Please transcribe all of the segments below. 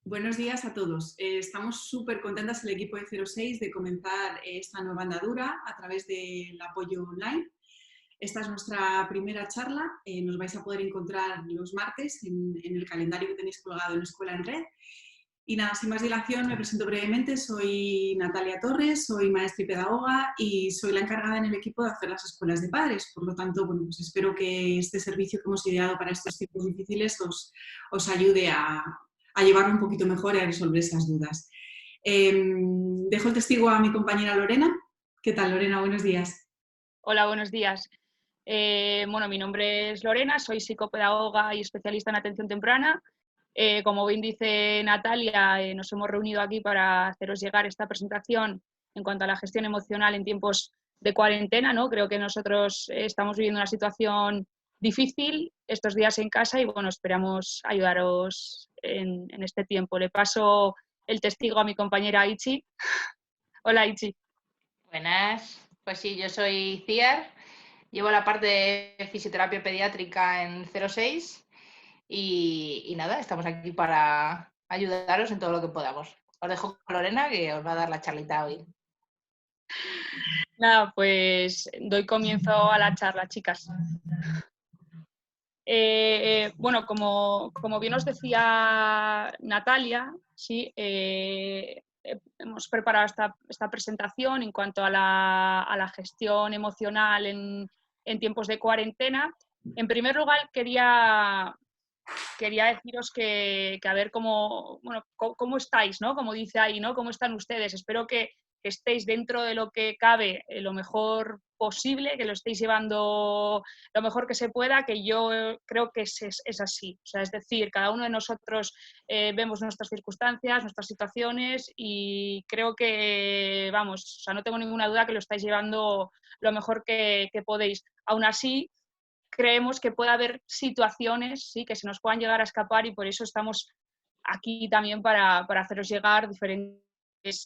Buenos días a todos. Estamos súper contentas el equipo de 06 de comenzar esta nueva andadura a través del apoyo online. Esta es nuestra primera charla. Nos vais a poder encontrar los martes en el calendario que tenéis colgado en Escuela en Red. Y nada, sin más dilación, me presento brevemente. Soy Natalia Torres, soy maestra y pedagoga y soy la encargada en el equipo de hacer las escuelas de padres. Por lo tanto, bueno, pues espero que este servicio que hemos ideado para estos tiempos difíciles os ayude a llevarlo un poquito mejor y a resolver esas dudas. Dejo el testigo a mi compañera Lorena. ¿Qué tal, Lorena? Buenos días. Hola, buenos días. Bueno, mi nombre es Lorena, soy psicopedagoga y especialista en atención temprana. Como bien dice Natalia, nos hemos reunido aquí para haceros llegar esta presentación en cuanto a la gestión emocional en tiempos de cuarentena, ¿no? Creo que nosotros estamos viviendo una situación difícil estos días en casa y bueno, esperamos ayudaros en este tiempo. Le paso el testigo a mi compañera Ichi. Hola, Ichi. Buenas, pues sí, yo soy Ciar, llevo la parte de fisioterapia pediátrica en 06 y nada, estamos aquí para ayudaros en todo lo que podamos. Os dejo con Lorena, que os va a dar la charlita hoy. Nada, pues doy comienzo a la charla, chicas. Bueno, como bien os decía Natalia, sí, hemos preparado esta presentación en cuanto a la gestión emocional en tiempos de cuarentena. En primer lugar, quería deciros que a ver cómo estáis, ¿no? Como dice ahí, ¿no? ¿Cómo están ustedes? Espero que estéis dentro de lo que cabe lo mejor posible, que lo estéis llevando lo mejor que se pueda, que yo creo que es así. O sea, es decir, cada uno de nosotros vemos nuestras circunstancias, nuestras situaciones y creo que, vamos, o sea, no tengo ninguna duda que lo estáis llevando lo mejor que podéis. Aún así, creemos que puede haber situaciones, ¿sí?, que se nos puedan llegar a escapar y por eso estamos aquí también para haceros llegar diferentes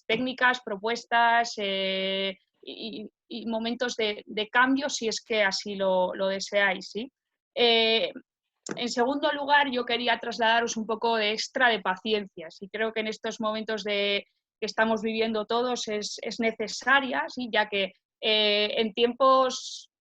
técnicas, propuestas y momentos de cambio si es que así lo deseáis, ¿sí? En segundo lugar, yo quería trasladaros un poco de extra de paciencia. Y creo que en estos momentos que estamos viviendo todos es necesaria, ¿sí?, ya que en tiempos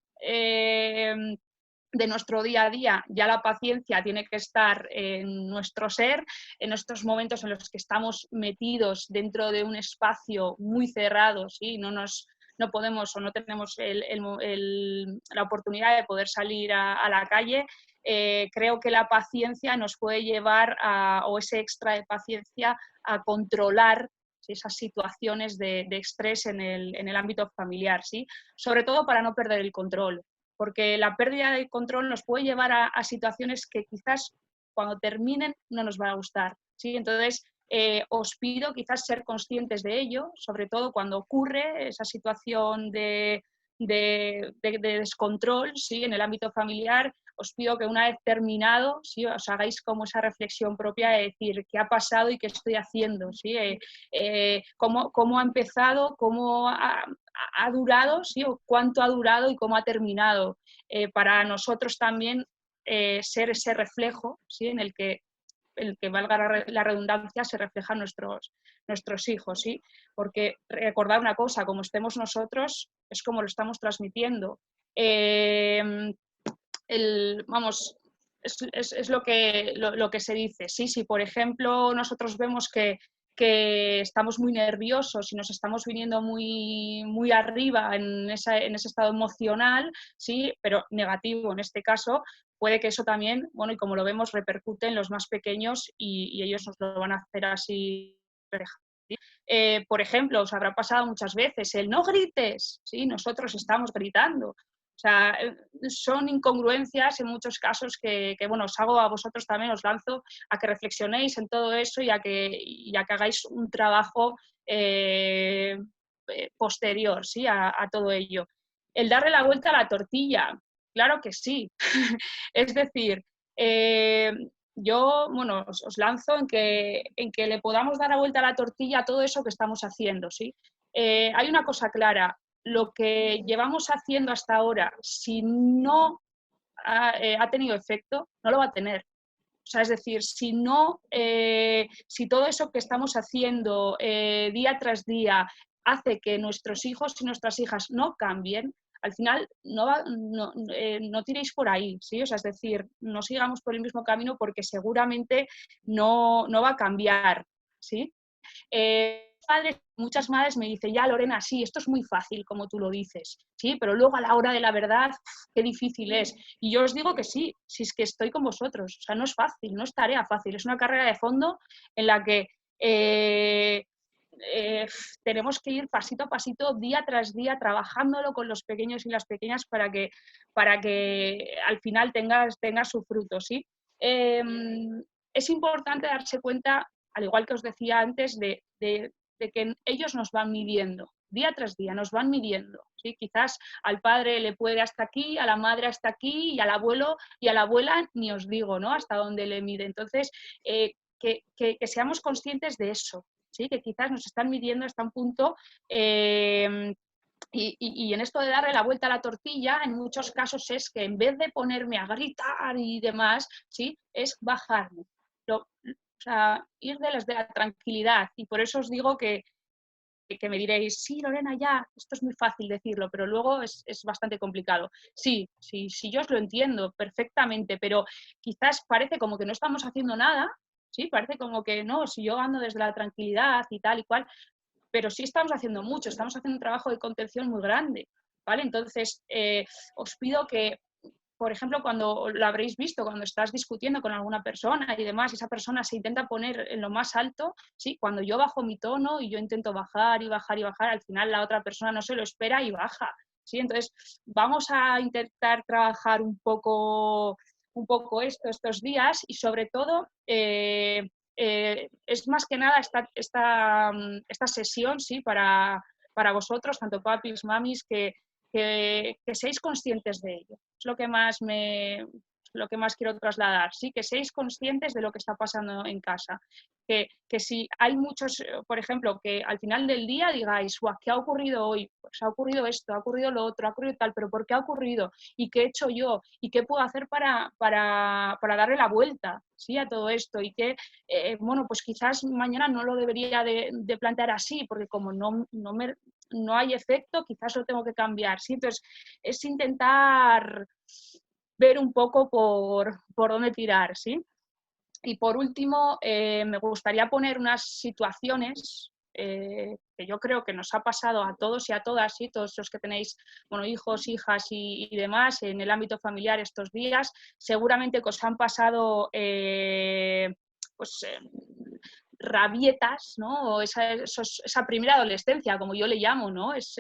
de nuestro día a día, ya la paciencia tiene que estar en nuestro ser, en estos momentos en los que estamos metidos dentro de un espacio muy cerrado, ¿sí? No podemos o no tenemos la oportunidad de poder salir a la calle. Creo que la paciencia nos puede llevar o ese extra de paciencia a controlar esas situaciones de estrés en el ámbito familiar, ¿sí? Sobre todo para no perder el control, porque la pérdida de control nos puede llevar a situaciones que quizás cuando terminen no nos van a gustar, ¿sí? Entonces, os pido quizás ser conscientes de ello, sobre todo cuando ocurre esa situación de descontrol, ¿sí?, en el ámbito familiar. Os pido que una vez terminado, ¿sí?, os hagáis como esa reflexión propia de decir qué ha pasado y qué estoy haciendo, ¿sí? Cómo ha empezado, cómo ha durado, ¿sí?, o cuánto ha durado y cómo ha terminado. Para nosotros también ser ese reflejo, ¿sí?, en el que valga la redundancia, se reflejan nuestros hijos, ¿sí? Porque recordad una cosa, como estemos nosotros, es como lo estamos transmitiendo. Vamos, es lo que se dice. Sí, si por ejemplo nosotros vemos que estamos muy nerviosos y nos estamos viniendo muy, muy arriba en ese estado emocional, sí, pero negativo en este caso, puede que eso también, bueno, y como lo vemos, repercute en los más pequeños y ellos nos lo van a hacer así. Por ejemplo, os habrá pasado muchas veces el no grites, ¿sí? Nosotros estamos gritando. O sea, son incongruencias en muchos casos que, bueno, os hago a vosotros también, os lanzo a que reflexionéis en todo eso y a que hagáis un trabajo posterior, ¿sí?, a todo ello. El darle la vuelta a la tortilla, claro que sí. Es decir, yo, bueno, os lanzo en que le podamos dar la vuelta a la tortilla a todo eso que estamos haciendo, ¿sí? Hay una cosa clara, lo que llevamos haciendo hasta ahora, si no ha tenido efecto, no lo va a tener. O sea, es decir, si no, si todo eso que estamos haciendo día tras día hace que nuestros hijos y nuestras hijas no cambien, al final no tiréis por ahí, ¿sí? O sea, es decir, no sigamos por el mismo camino porque seguramente no va a cambiar, ¿sí? Muchas madres me dicen, ya Lorena, sí, esto es muy fácil como tú lo dices, sí, pero luego a la hora de la verdad, qué difícil es. Y yo os digo que sí, si es que estoy con vosotros, o sea, no es fácil, no es tarea fácil, es una carrera de fondo en la que tenemos que ir pasito a pasito, día tras día, trabajándolo con los pequeños y las pequeñas para que al final tenga su fruto, ¿sí? Es importante darse cuenta, al igual que os decía antes, de que ellos nos van midiendo, día tras día, nos van midiendo, ¿sí? Quizás al padre le puede hasta aquí, a la madre hasta aquí, y al abuelo y a la abuela ni os digo, ¿no? Hasta dónde le mide. Entonces, que seamos conscientes de eso, ¿sí? Que quizás nos están midiendo hasta un punto y en esto de darle la vuelta a la tortilla, en muchos casos es que en vez de ponerme a gritar y demás, ¿sí? Es bajarme. O sea, ir desde la tranquilidad. Y por eso os digo que me diréis, sí, Lorena, ya, esto es muy fácil decirlo, pero luego es bastante complicado. Sí, yo os lo entiendo perfectamente, pero quizás parece como que no estamos haciendo nada, ¿sí? Parece como que no, si yo ando desde la tranquilidad y tal y cual, pero sí estamos haciendo mucho, estamos haciendo un trabajo de contención muy grande, ¿vale? Entonces, os pido que, por ejemplo, cuando lo habréis visto, cuando estás discutiendo con alguna persona y demás, esa persona se intenta poner en lo más alto, ¿sí? Cuando yo bajo mi tono y yo intento bajar y bajar y bajar, al final la otra persona no se lo espera y baja, ¿sí? Entonces, vamos a intentar trabajar un poco estos días y sobre todo es más que nada esta sesión, ¿sí? Para vosotros, tanto papis, mamis, que seáis conscientes de ello. Es lo que más quiero trasladar, ¿sí? Que seáis conscientes de lo que está pasando en casa. Que si hay muchos, por ejemplo, que al final del día digáis, ¿qué ha ocurrido hoy? Pues ha ocurrido esto, ha ocurrido lo otro, ha ocurrido tal, pero ¿por qué ha ocurrido? ¿Y qué he hecho yo? ¿Y qué puedo hacer para darle la vuelta, ¿sí? A todo esto? Y que, bueno, pues quizás mañana no lo debería de plantear así, porque como no hay efecto, quizás lo tengo que cambiar, ¿sí? Entonces, es intentar ver un poco por dónde tirar, ¿sí? Y por último, me gustaría poner unas situaciones que yo creo que nos ha pasado a todos y a todas, ¿sí? Todos los que tenéis, bueno, hijos, hijas y demás en el ámbito familiar estos días, seguramente que os han pasado rabietas, ¿no? O esa primera adolescencia, como yo le llamo, ¿no? Es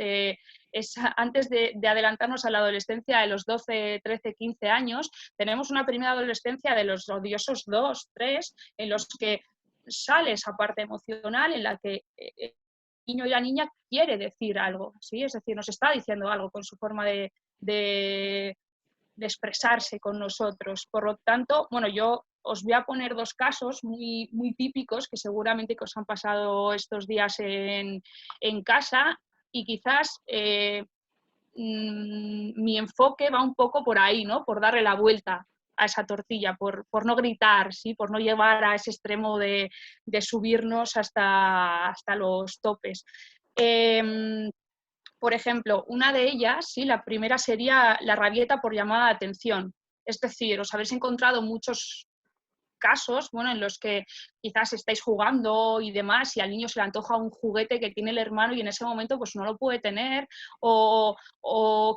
antes de adelantarnos a la adolescencia de los 12, 13, 15 años, tenemos una primera adolescencia de los odiosos 2, 3, en los que sale esa parte emocional en la que el niño y la niña quiere decir algo, ¿sí? Es decir, nos está diciendo algo con su forma de expresarse con nosotros. Por lo tanto, bueno, yo os voy a poner dos casos muy, muy típicos que seguramente que os han pasado estos días en casa y quizás mi enfoque va un poco por ahí, ¿no? Por darle la vuelta a esa tortilla, por no gritar, ¿sí? Por no llevar a ese extremo de subirnos hasta los topes. Por ejemplo, una de ellas, ¿sí? La primera sería la rabieta por llamada de atención. Es decir, os habéis encontrado muchos casos, bueno, en los que quizás estáis jugando y demás y al niño se le antoja un juguete que tiene el hermano y en ese momento pues no lo puede tener o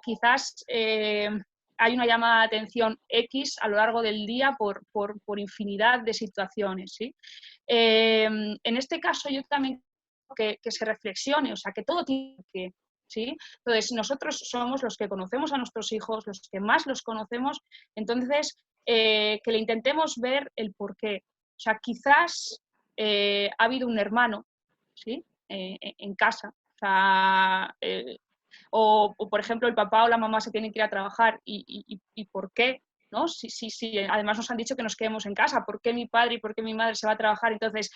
quizás hay una llamada de atención X a lo largo del día por infinidad de situaciones, ¿sí? En este caso yo también creo que se reflexione, o sea, que todo tiene que... ¿sí? Entonces, nosotros somos los que conocemos a nuestros hijos, los que más los conocemos, entonces que le intentemos ver el porqué. O sea, quizás ha habido un hermano, ¿sí? En casa, o sea, o, por ejemplo, el papá o la mamá se tienen que ir a trabajar y ¿por qué? ¿No? Si además nos han dicho que nos quedemos en casa, ¿por qué mi padre y por qué mi madre se va a trabajar? Entonces,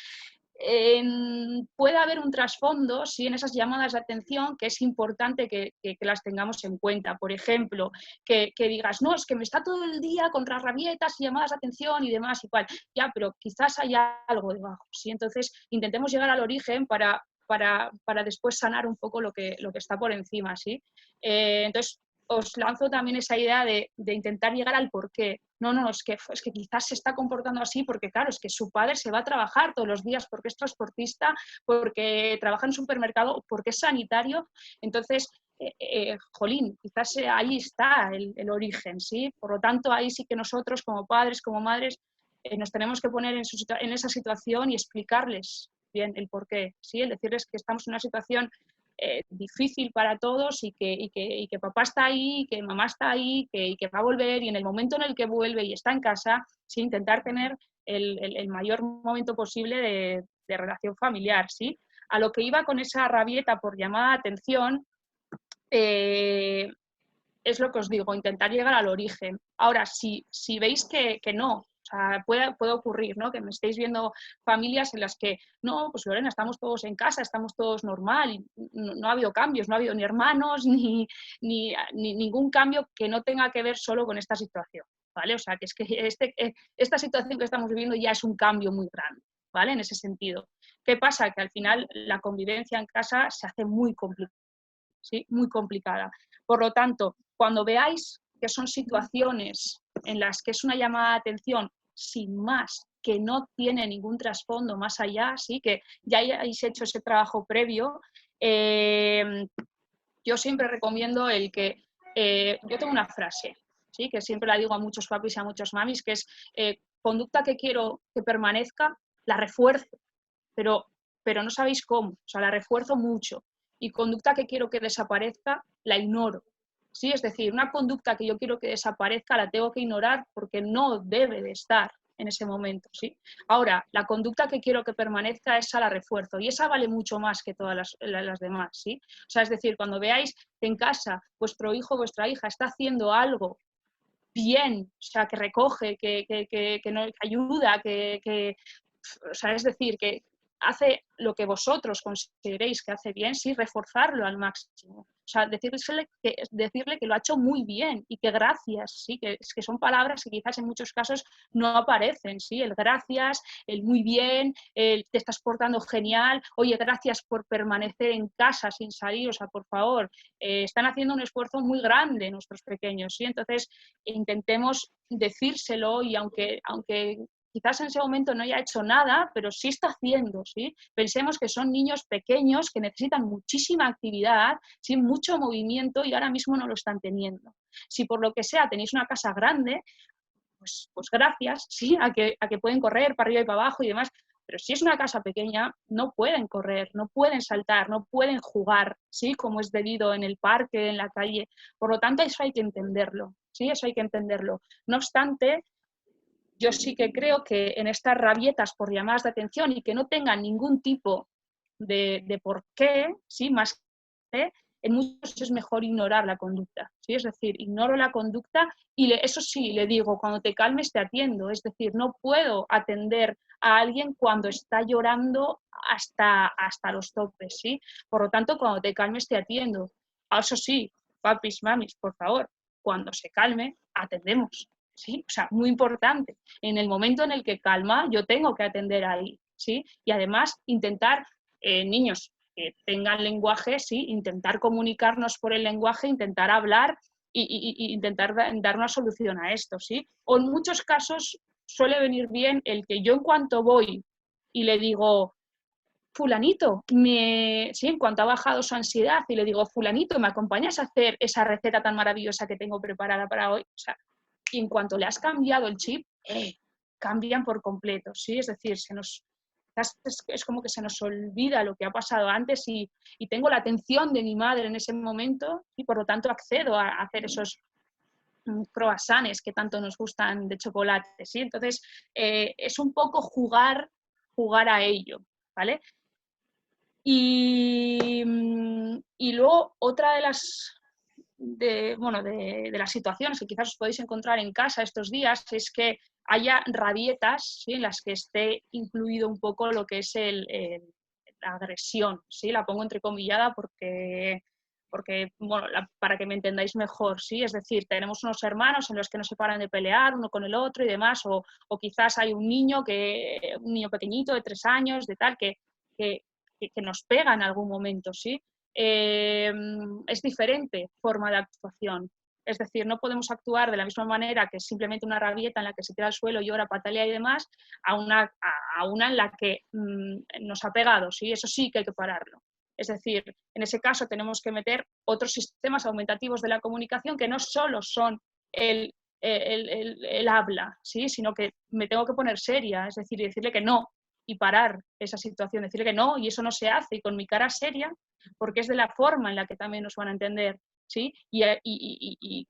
puede haber un trasfondo, sí, en esas llamadas de atención que es importante que las tengamos en cuenta. Por ejemplo, que digas, no, es que me está todo el día contra rabietas y llamadas de atención y demás y cual. Ya, pero quizás haya algo debajo, ¿sí? Entonces, intentemos llegar al origen para después sanar un poco lo que está por encima, ¿sí? Entonces, os lanzo también esa idea de intentar llegar al porqué. No, es que quizás se está comportando así porque, claro, es que su padre se va a trabajar todos los días porque es transportista, porque trabaja en un supermercado, porque es sanitario. Entonces, jolín, quizás ahí está el origen, ¿sí? Por lo tanto, ahí sí que nosotros, como padres, como madres, nos tenemos que poner en esa situación y explicarles bien el porqué, ¿sí? El decirles que estamos en una situación difícil para todos y que papá está ahí, que mamá está ahí, y que va a volver, y en el momento en el que vuelve y está en casa, ¿sí? Intentar tener el mayor momento posible de relación familiar, ¿sí? A lo que iba con esa rabieta por llamada de atención, es lo que os digo, intentar llegar al origen. Ahora, si veis que no, o sea, puede ocurrir, ¿no? Que me estéis viendo familias en las que, no, pues Lorena, estamos todos en casa, estamos todos normal, y no ha habido cambios, no ha habido ni hermanos, ni ningún cambio que no tenga que ver solo con esta situación, ¿vale? O sea, que es que esta situación que estamos viviendo ya es un cambio muy grande, ¿vale? En ese sentido. ¿Qué pasa? Que al final la convivencia en casa se hace muy complicada, ¿sí? Muy complicada. Por lo tanto, cuando veáis que son situaciones en las que es una llamada de atención sin más, que no tiene ningún trasfondo más allá, ¿sí? Que ya hayáis hecho ese trabajo previo, yo siempre recomiendo el que, yo tengo una frase, ¿sí? Que siempre la digo a muchos papis y a muchos mamis, que es, conducta que quiero que permanezca, la refuerzo, pero no sabéis cómo, o sea, la refuerzo mucho. Y conducta que quiero que desaparezca, la ignoro. ¿Sí? Es decir, una conducta que yo quiero que desaparezca la tengo que ignorar porque no debe de estar en ese momento, ¿sí? Ahora, la conducta que quiero que permanezca, esa la refuerzo y esa vale mucho más que todas las demás, ¿sí? O sea, es decir, cuando veáis que en casa vuestro hijo o vuestra hija está haciendo algo bien, o sea, que recoge, que ayuda, o sea, es decir, que hace lo que vosotros consideréis que hace bien, sí, reforzarlo al máximo. O sea, decirle que lo ha hecho muy bien y que gracias, sí, que son palabras que quizás en muchos casos no aparecen, sí, el gracias, el muy bien, el te estás portando genial, oye, gracias por permanecer en casa sin salir, o sea, por favor, están haciendo un esfuerzo muy grande nuestros pequeños, sí, entonces intentemos decírselo y aunque quizás en ese momento no haya hecho nada, pero sí está haciendo, ¿sí? Pensemos que son niños pequeños que necesitan muchísima actividad, ¿sí? Mucho movimiento y ahora mismo no lo están teniendo. Si por lo que sea tenéis una casa grande, pues gracias, ¿sí? A que pueden correr para arriba y para abajo y demás, pero si es una casa pequeña, no pueden correr, no pueden saltar, no pueden jugar, ¿sí? Como es debido en el parque, en la calle. Por lo tanto, eso hay que entenderlo, ¿sí? Eso hay que entenderlo. No obstante, yo sí que creo que en estas rabietas por llamadas de atención y que no tengan ningún tipo de por qué, ¿sí? Más que en muchos es mejor ignorar la conducta, ¿sí? Es decir, ignoro la conducta y eso sí, le digo, cuando te calmes te atiendo, es decir, no puedo atender a alguien cuando está llorando hasta los topes, ¿sí? Por lo tanto, cuando te calmes te atiendo. Eso sí, papis, mamis, por favor, cuando se calme, atendemos, ¿sí? O sea, muy importante. En el momento en el que calma, yo tengo que atender ahí, ¿sí? Y además intentar, niños que tengan lenguaje, ¿sí? Intentar comunicarnos por el lenguaje, intentar hablar y intentar dar una solución a esto, ¿sí? O en muchos casos suele venir bien el que yo en cuanto voy y le digo, fulanito, sí, en cuanto ha bajado su ansiedad y le digo, fulanito, ¿me acompañas a hacer esa receta tan maravillosa que tengo preparada para hoy? O sea, y en cuanto le has cambiado el chip, cambian por completo, ¿sí? Es decir, es como que se nos olvida lo que ha pasado antes y tengo la atención de mi madre en ese momento y por lo tanto accedo a hacer esos croissants que tanto nos gustan de chocolate, ¿sí? Entonces, es un poco jugar a ello, ¿vale? Y luego otra de las de las situaciones que quizás os podéis encontrar en casa estos días es que haya rabietas, ¿sí?, en las que esté incluido un poco lo que es la agresión, ¿sí? La pongo entrecomillada porque bueno, para que me entendáis mejor, ¿sí? Es decir, tenemos unos hermanos en los que no se paran de pelear uno con el otro y demás, o quizás hay un niño pequeñito de 3 años, de tal, que nos pega en algún momento, ¿sí? Es diferente forma de actuación. Es decir, no podemos actuar de la misma manera que simplemente una rabieta en la que se tira al suelo, llora, patalea y demás, a una en la que nos ha pegado, ¿sí? Eso sí que hay que pararlo. Es decir, en ese caso tenemos que meter otros sistemas aumentativos de la comunicación que no solo son el habla, ¿sí?, sino que me tengo que poner seria, es decir, y decirle que no, y parar esa situación, decirle que no, y eso no se hace, y con mi cara seria, porque es de la forma en la que también nos van a entender, ¿sí? Y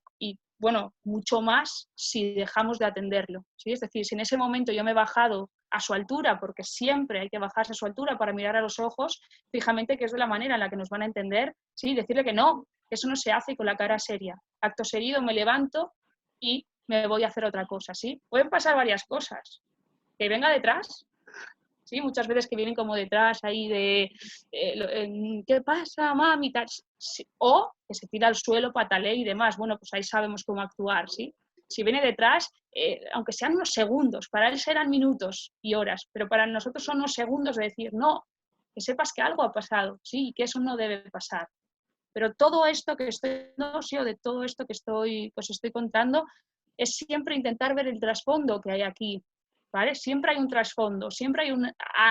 bueno, mucho más si dejamos de atenderlo, ¿sí? Es decir, si en ese momento yo me he bajado a su altura, porque siempre hay que bajarse a su altura para mirar a los ojos, fijamente que es de la manera en la que nos van a entender, ¿sí? Decirle que no, eso no se hace con la cara seria. Acto seguido me levanto y me voy a hacer otra cosa, ¿sí? Pueden pasar varias cosas. Que venga detrás, ¿sí? Muchas veces que vienen como detrás ahí de ¿qué pasa, mami? Tal, sí. O que se tira al suelo, patalea y demás. Bueno, pues ahí sabemos cómo actuar, ¿sí? Si viene detrás, aunque sean unos segundos, para él serán minutos y horas, pero para nosotros son unos segundos de decir, no, que sepas que algo ha pasado, sí, y que eso no debe pasar. Pero todo esto que estoy, no, sí, o de todo esto que os estoy contando, es siempre intentar ver el trasfondo que hay aquí, ¿vale? Siempre hay un trasfondo, siempre hay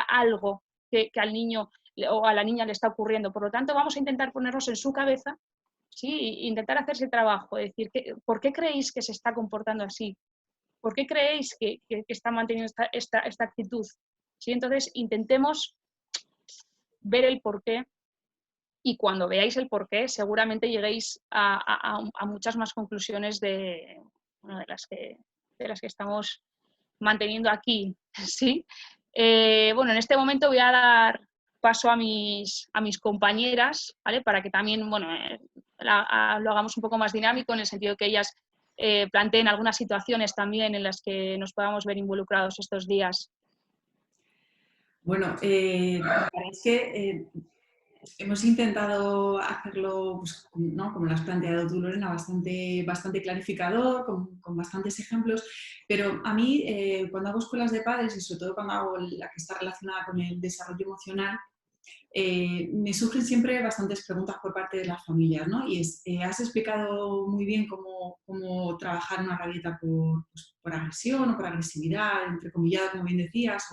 algo que al niño o a la niña le está ocurriendo. Por lo tanto, vamos a intentar ponernos en su cabeza, ¿sí? E intentar hacer ese trabajo, decir, ¿por qué creéis que se está comportando así? ¿Por qué creéis que está manteniendo esta actitud? ¿Sí? Entonces, intentemos ver el porqué, y cuando veáis el porqué, seguramente lleguéis a muchas más conclusiones bueno, de las que estamos manteniendo aquí, ¿sí? Bueno, en este momento voy a dar paso a mis compañeras, ¿vale? Para que también, bueno, lo hagamos un poco más dinámico, en el sentido que ellas planteen algunas situaciones también en las que nos podamos ver involucrados estos días. Bueno, es que hemos intentado hacerlo, pues, ¿no?, como lo has planteado tú, Lorena, bastante clarificador, con bastantes ejemplos, pero a mí, cuando hago escuelas de padres, y sobre todo cuando hago la que está relacionada con el desarrollo emocional, me surgen siempre bastantes preguntas por parte de las familias, ¿no? Y has explicado muy bien cómo trabajar una rabieta por agresión o por agresividad, entrecomillada, como bien decías,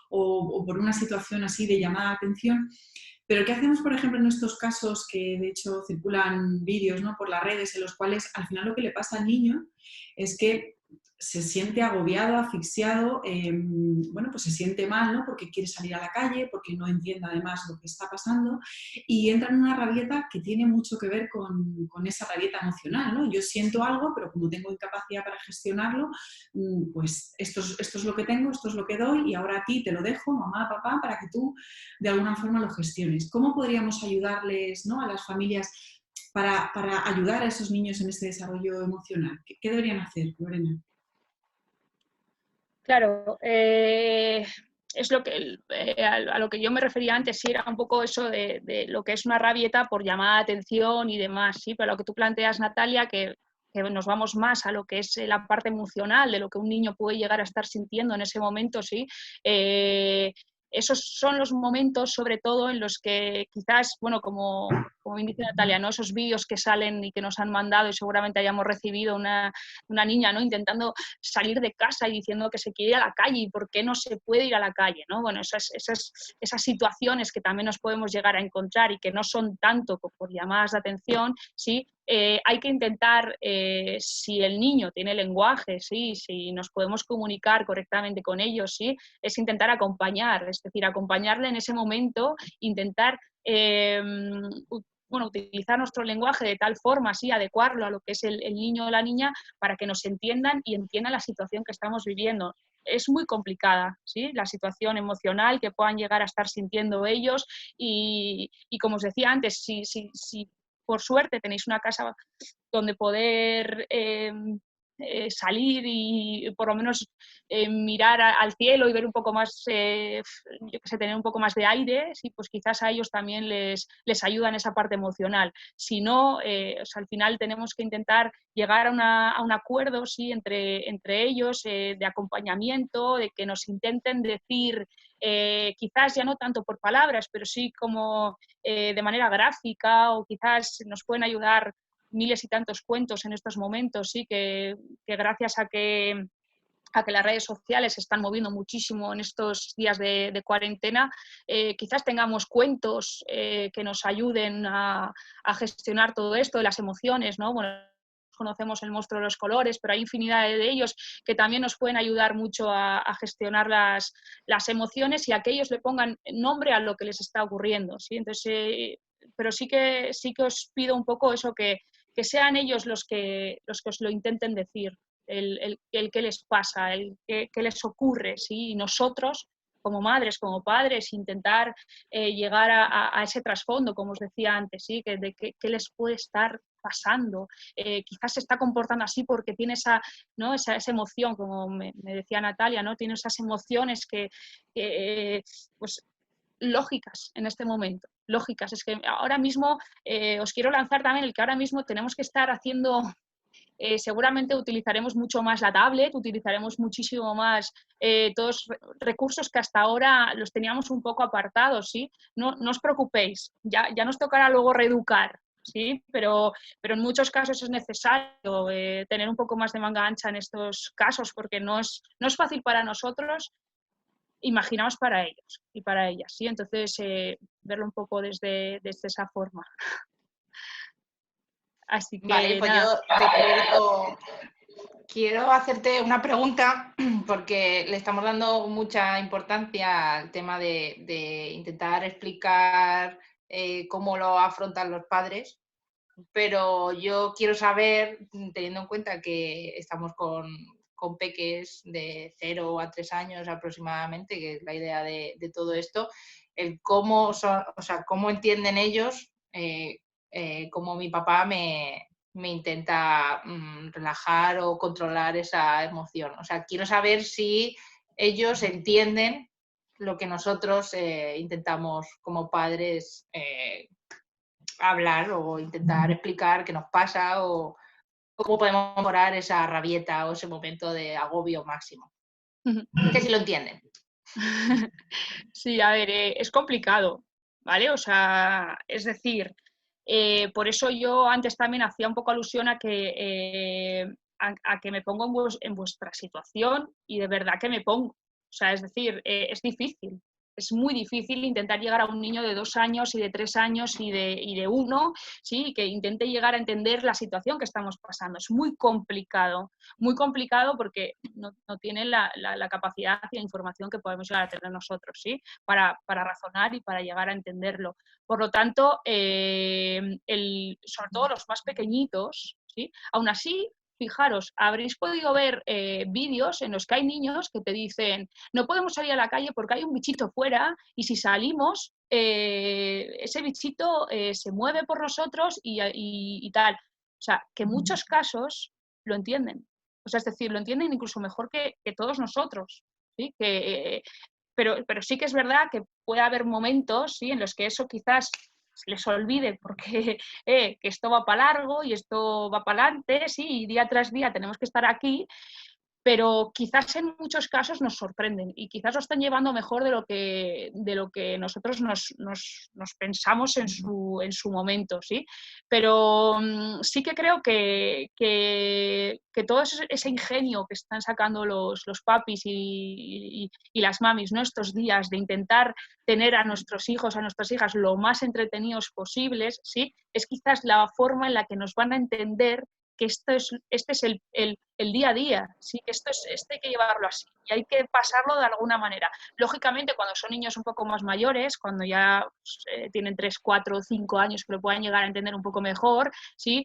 o por una situación así de llamada de atención. Pero ¿qué hacemos, por ejemplo, en estos casos que de hecho circulan vídeos, ¿no?, por las redes, en los cuales al final lo que le pasa al niño es que se siente agobiado, asfixiado, bueno, pues se siente mal, ¿no?, porque quiere salir a la calle, porque no entiende además lo que está pasando, y entra en una rabieta que tiene mucho que ver con esa rabieta emocional, ¿no? Yo siento algo, pero como tengo incapacidad para gestionarlo, pues esto es lo que tengo, esto es lo que doy, y ahora a ti te lo dejo, mamá, papá, para que tú de alguna forma lo gestiones. ¿Cómo podríamos ayudarles, ¿no?, a las familias para ayudar a esos niños en este desarrollo emocional? ¿Qué deberían hacer, Lorena? Claro, es a lo que yo me refería antes, sí, era un poco eso de lo que es una rabieta por llamada de atención y demás, sí, pero lo que tú planteas, Natalia, que nos vamos más a lo que es la parte emocional, de lo que un niño puede llegar a estar sintiendo en ese momento, sí. Esos son los momentos, sobre todo, en los que quizás, bueno, como bien dice Natalia, ¿no?, esos vídeos que salen y que nos han mandado, y seguramente hayamos recibido una niña, ¿no?, intentando salir de casa y diciendo que se quiere ir a la calle y por qué no se puede ir a la calle, ¿no? Bueno, esas situaciones que también nos podemos llegar a encontrar y que no son tanto por llamadas de atención, ¿sí? Hay que intentar, si el niño tiene lenguaje, ¿sí?, si nos podemos comunicar correctamente con ellos, ¿sí?, es intentar acompañar, es decir, acompañarle en ese momento, intentar bueno, utilizar nuestro lenguaje de tal forma, sí, adecuarlo a lo que es el niño o la niña, para que nos entiendan y entiendan la situación que estamos viviendo. Es muy complicada, ¿sí?, la situación emocional que puedan llegar a estar sintiendo ellos, y como os decía antes, si por suerte tenéis una casa donde poder salir y por lo menos mirar al cielo y ver un poco más, yo que sé, tener un poco más de aire, sí, pues quizás a ellos también les ayuda en esa parte emocional. Si no, o sea, al final tenemos que intentar llegar a un acuerdo, sí, entre ellos, de acompañamiento, de que nos intenten decir, quizás ya no tanto por palabras, pero sí como de manera gráfica, o quizás nos pueden ayudar miles y tantos cuentos en estos momentos, sí, que gracias a que las redes sociales se están moviendo muchísimo en estos días de cuarentena, quizás tengamos cuentos que nos ayuden a gestionar todo esto de las emociones, ¿no? Bueno, conocemos el monstruo de los colores, pero hay infinidad de ellos que también nos pueden ayudar mucho a gestionar las emociones y a que ellos le pongan nombre a lo que les está ocurriendo, ¿sí? Entonces, pero sí que os pido un poco eso, que sean ellos los que os lo intenten decir, el qué les pasa, el qué les ocurre, ¿sí? Y nosotros, como madres, como padres, intentar llegar a ese trasfondo, como os decía antes, ¿sí? De qué les puede estar pasando. Quizás se está comportando así porque tiene esa, ¿no? esa emoción, como me decía Natalia, ¿no? Tiene esas emociones que pues, lógicas en este momento, lógicas. Es que ahora mismo os quiero lanzar también el que ahora mismo tenemos que estar haciendo, seguramente utilizaremos mucho más la tablet, utilizaremos muchísimo más todos recursos que hasta ahora los teníamos un poco apartados, ¿sí? No os preocupéis, ya nos tocará luego reeducar, ¿sí? Pero en muchos casos es necesario tener un poco más de manga ancha en estos casos, porque no es fácil para nosotros, imaginaos para ellos y para ellas, ¿sí? Entonces, verlo un poco desde esa forma. Así que, vale, pues nada. yo te quiero hacerte una pregunta, porque le estamos dando mucha importancia al tema de intentar explicar cómo lo afrontan los padres, pero yo quiero saber, teniendo en cuenta que estamos con peques de 0 a 3 años aproximadamente, que es la idea de todo esto, el cómo son, o sea, cómo entienden ellos cómo mi papá me intenta relajar o controlar esa emoción. O sea, quiero saber si ellos entienden lo que nosotros intentamos como padres hablar o intentar explicar qué nos pasa o cómo podemos mejorar esa rabieta o ese momento de agobio máximo. Que si lo entienden. Sí, a ver, es complicado, ¿vale? O sea, es decir, por eso yo antes también hacía un poco alusión a que, a que me pongo en vuestra situación, y de verdad que me pongo. O sea, es decir, es difícil. Es muy difícil intentar llegar a un niño de 2 años y de 3 años y de 1, ¿sí? Que intente llegar a entender la situación que estamos pasando. Es muy complicado porque no tienen la capacidad y la información que podemos llegar a tener nosotros, ¿sí? Para razonar y para llegar a entenderlo. Por lo tanto, sobre todo los más pequeñitos, ¿sí? Aún así, fijaros, habréis podido ver vídeos en los que hay niños que te dicen: no podemos salir a la calle porque hay un bichito fuera, y si salimos, ese bichito se mueve por nosotros y tal. O sea, que en muchos casos lo entienden. O sea, es decir, lo entienden incluso mejor que todos nosotros, ¿sí? Pero sí que es verdad que puede haber momentos, ¿sí?, en los que eso quizás les olvide, porque que esto va para largo y esto va para adelante, ¿sí? Y día tras día tenemos que estar aquí, pero quizás en muchos casos nos sorprenden y quizás lo están llevando mejor de lo que nosotros nos pensamos en su momento, ¿sí? Pero sí que creo que todo ese ingenio que están sacando los papis y las mamis, ¿no?, estos días, de intentar tener a nuestros hijos, a nuestras hijas lo más entretenidos posibles, ¿sí?, es quizás la forma en la que nos van a entender que este es el día a día, ¿sí? Esto hay que llevarlo así y hay que pasarlo de alguna manera. Lógicamente, cuando son niños un poco más mayores, cuando ya tienen 3, 4, 5 años, que lo puedan llegar a entender un poco mejor, ¿sí?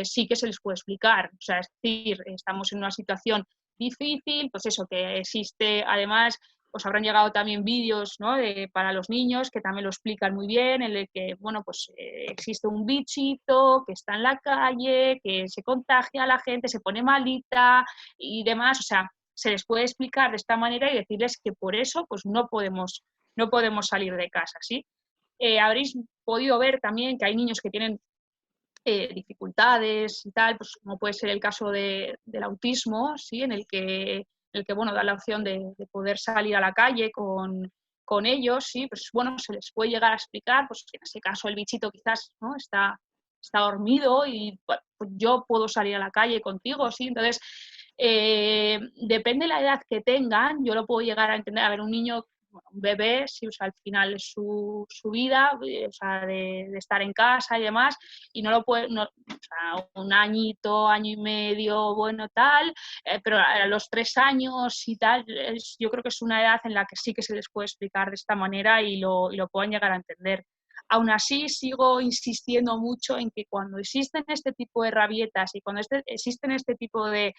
Sí que se les puede explicar. O sea, es decir, estamos en una situación difícil, pues eso, que existe además os habrán llegado también vídeos, ¿no?, para los niños que también lo explican muy bien, en el que, bueno, pues existe un bichito que está en la calle, que se contagia a la gente, se pone malita y demás. O sea, se les puede explicar de esta manera y decirles que por eso pues no podemos salir de casa, ¿sí? Habréis podido ver también que hay niños que tienen dificultades y tal, pues como puede ser el caso del autismo, ¿sí?, en el que bueno, da la opción de poder salir a la calle con ellos, ¿sí? Pues bueno, se les puede llegar a explicar, pues en ese caso el bichito quizás, ¿no?, está dormido y pues yo puedo salir a la calle contigo, ¿sí? Entonces, depende de la edad que tengan, yo lo puedo llegar a entender. A ver, un niño, bueno, un bebé, sí, o sea, al final es su vida, o sea, de estar en casa y demás, y no lo puede, no, o sea, un añito, año y medio, bueno, tal, pero a los 3 años y tal, yo creo que es una edad en la que sí que se les puede explicar de esta manera y lo pueden llegar a entender. Aún así, sigo insistiendo mucho en que cuando existen este tipo de rabietas y cuando existen este tipo de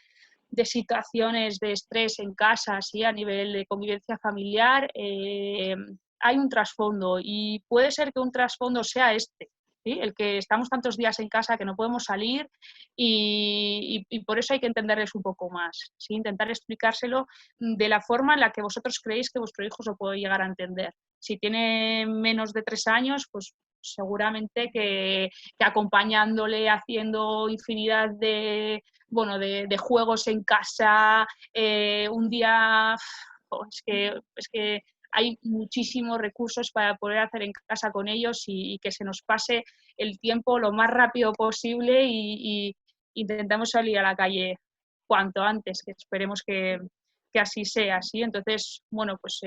situaciones de estrés en casa, ¿sí?, a nivel de convivencia familiar, hay un trasfondo y puede ser que un trasfondo sea este, ¿sí?, el que estamos tantos días en casa que no podemos salir y por eso hay que entenderles un poco más, ¿sí?, intentar explicárselo de la forma en la que vosotros creéis que vuestro hijo se puede llegar a entender. Si tiene menos de 3 años, pues seguramente que acompañándole, haciendo infinidad de juegos en casa, un día, es que hay muchísimos recursos para poder hacer en casa con ellos y que se nos pase el tiempo lo más rápido posible y intentamos salir a la calle cuanto antes, que esperemos que así sea, ¿sí? Entonces, bueno, pues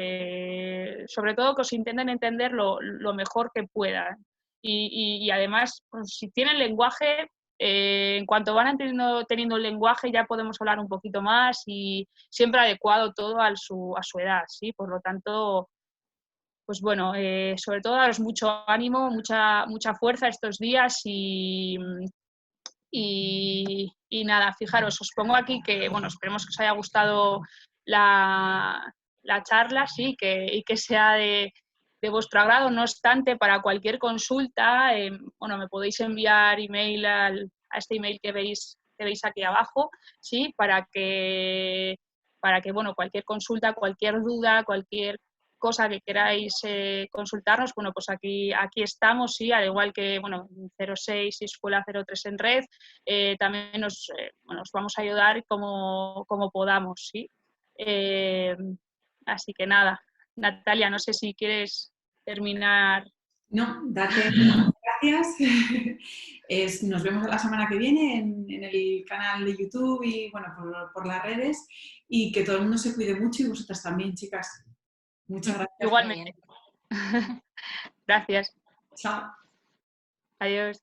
sobre todo que os intenten entender lo mejor que puedan. Y además, pues, si tienen lenguaje, en cuanto van teniendo el lenguaje ya podemos hablar un poquito más y siempre adecuado todo a su edad, ¿sí? Por lo tanto, pues bueno, sobre todo daros mucho ánimo, mucha fuerza estos días y nada, fijaros, os pongo aquí que, bueno, esperemos que os haya gustado la charla, sí, y que sea de vuestro agrado. No obstante, para cualquier consulta, bueno, me podéis enviar email a este email que veis aquí abajo, sí, para que bueno, cualquier consulta, cualquier duda, cualquier cosa que queráis consultarnos, bueno, pues aquí estamos, sí, al igual que, bueno, 06 y Escuela 03 en red, también os vamos a ayudar como podamos, sí. Así que nada, Natalia, no sé si quieres terminar. No, date gracias. Nos vemos la semana que viene en el canal de YouTube y bueno, por las redes, y que todo el mundo se cuide mucho y vosotras también, chicas. Muchas gracias. Igualmente. Gracias. Chao. Adiós.